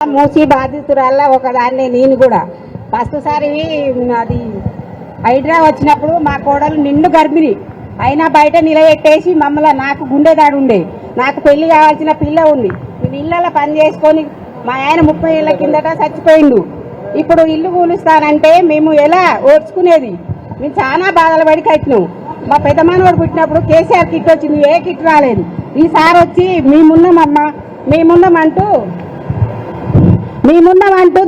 మూసి బాధితురాల్లో ఒకదాన్ని నేను కూడా ఫస్ట్ సారి అది హైడ్రా వచ్చినప్పుడు మా కోడలు నిండు గర్భిణి అయినా బయట నిలబెట్టేసి మమ్మల్ని నాకు గుండెదాడు ఉండే నాకు పెళ్లి కావాల్సిన పిల్ల ఉంది నేను ఇళ్ళలో పని చేసుకొని మా ఆయన 30 ఏళ్ల కిందట చచ్చిపోయిండు ఇప్పుడు ఇల్లు కూలుస్తానంటే మేము ఎలా ఓడ్చుకునేది మేము చాలా బాధలు పడి కట్టినాం మా పెద్ద మనవడు పుట్టినప్పుడు కేసీఆర్ కిట్ వచ్చింది ఏ కిట్ రాలేదు ఈసారి వచ్చి మేమున్నామంటూ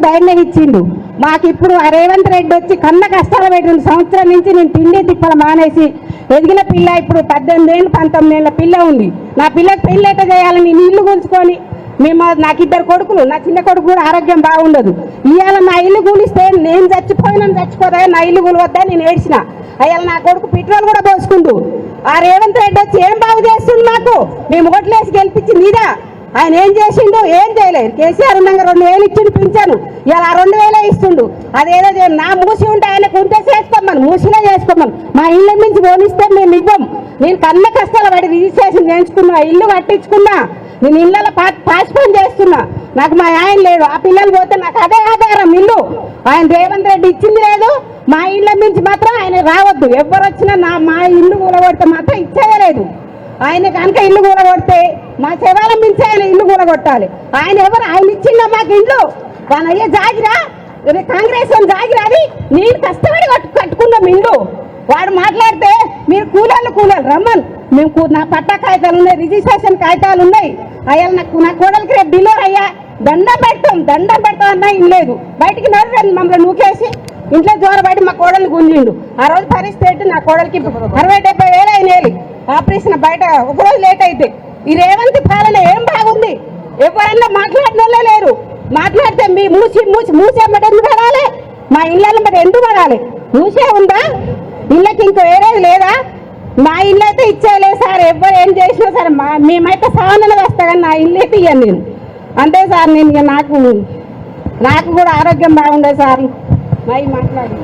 ధైర్యం ఇచ్చిండు మాకు ఇప్పుడు రేవంత్ రెడ్డి వచ్చి కన్న కష్టాలు పెట్టిన సంవత్సరం నుంచి నేను తిండి తిప్పలు మానేసి ఎదిగిన పిల్ల ఇప్పుడు 18 ఏళ్ళు 19 ఏళ్ళ పిల్ల ఉంది నా పిల్లకి పెళ్లి ఎట్లా చేయాలని నేను ఇల్లు కూల్చుకొని నాకు 2 కొడుకులు నా చిన్న కొడుకు కూడా ఆరోగ్యం బాగుండదు ఇవాళ నా ఇల్లు కూలిస్తే నేను చచ్చిపోదా నా ఇల్లు కూలవద్దా నేను ఏడ్చిన అయ్యాల నా కొడుకు పెట్రోల్ కూడా పోసుకుంటూ ఆ రేవంత్ రెడ్డి వచ్చి ఏం బాగు చేస్తుంది నాకు మేము ఓట్లేసి గెలిపించింది ఇదా ఆయన ఏం చేసిండు ఏం చేయలేదు కేసీఆర్ ఉండగా 2000 ఇచ్చిండు పింఛను ఇలా 2000 ఇస్తుండు అదేదో నా మూసి ఉంటే ఆయనకు ఉంటే చేసుకోమని మూసిలో చేసుకోమని మా ఇళ్ళ నుంచి పోనిస్తే మేము ఇవ్వం నేను కన్న కష్టాలు పడి రిజిస్ట్రేషన్ చేయించుకున్నా ఇల్లు కట్టించుకున్నా నేను ఇళ్ళలో పాస్పోర్ట్ చేస్తున్నా నాకు మా ఆయన లేడు ఆ పిల్లలు పోతే నాకు అదే ఆధారం ఇల్లు ఆయన రేవంత్ రెడ్డి ఇచ్చింది లేదు మా ఇళ్ళ నుంచి మాత్రం ఆయన రావద్దు ఎవరు వచ్చినా మా ఇల్లు కూలగొడితే మాత్రం ఇచ్చేయలేదు ఆయన కనుక ఇల్లు కూలగొడితే మా శవాల మించి ఆయన ఇల్లు కూలగొట్టాలి ఆయన ఎవరు ఆయన ఇచ్చిందా మాకు ఇల్లు వాళ్ళ అయ్యే జాగిరా కాంగ్రెస్ జాగిరా అది నేను కష్టపడి కట్టుకున్నాం ఇల్లు వాడు మాట్లాడితే మీరు కూలాలు రమ్మన్ మేము నా పట్టా కాగితాలు ఉన్నాయి రిజిస్ట్రేషన్ కాగితాలు ఉన్నాయి అయ్యా నా కోడలికి రేపు డెలివరీ అయ్యా దండం పెడతాం అన్నా ఇల్లు లేదు బయటికి నడురండి మమ్మల్ని నూకేసి ఇంట్లో జోరబడి మా కోడలు గుంజిండు ఆ రోజు పరిస్థితి నా కోడలికి 60-70 వేలు అయినాయి ఆపరేషన్ బయట ఒకరోజు లేట్ అయితే ఈ రేవంత్ పాలన ఏం బాగుంది ఎవరైనా మాట్లాడిన వాళ్ళే లేరు మాట్లాడితే మీ మూసే మరి ఎందుకు పడాలి మా ఇళ్ళలో మరి ఎందుకు పడాలి మూసే ఉందా ఇళ్ళకి ఇంకో వేరేది లేదా మా ఇల్లు అయితే ఇచ్చేయలేదు సార్ ఎవరు ఏం చేసినా సరే మేమైతే సావనలు వేస్తా కానీ నా ఇల్లు అయితే ఇయ్యాను నేను అంతే సార్ నేను నాకు కూడా ఆరోగ్యం బాగుండే సార్ మాట్లాడి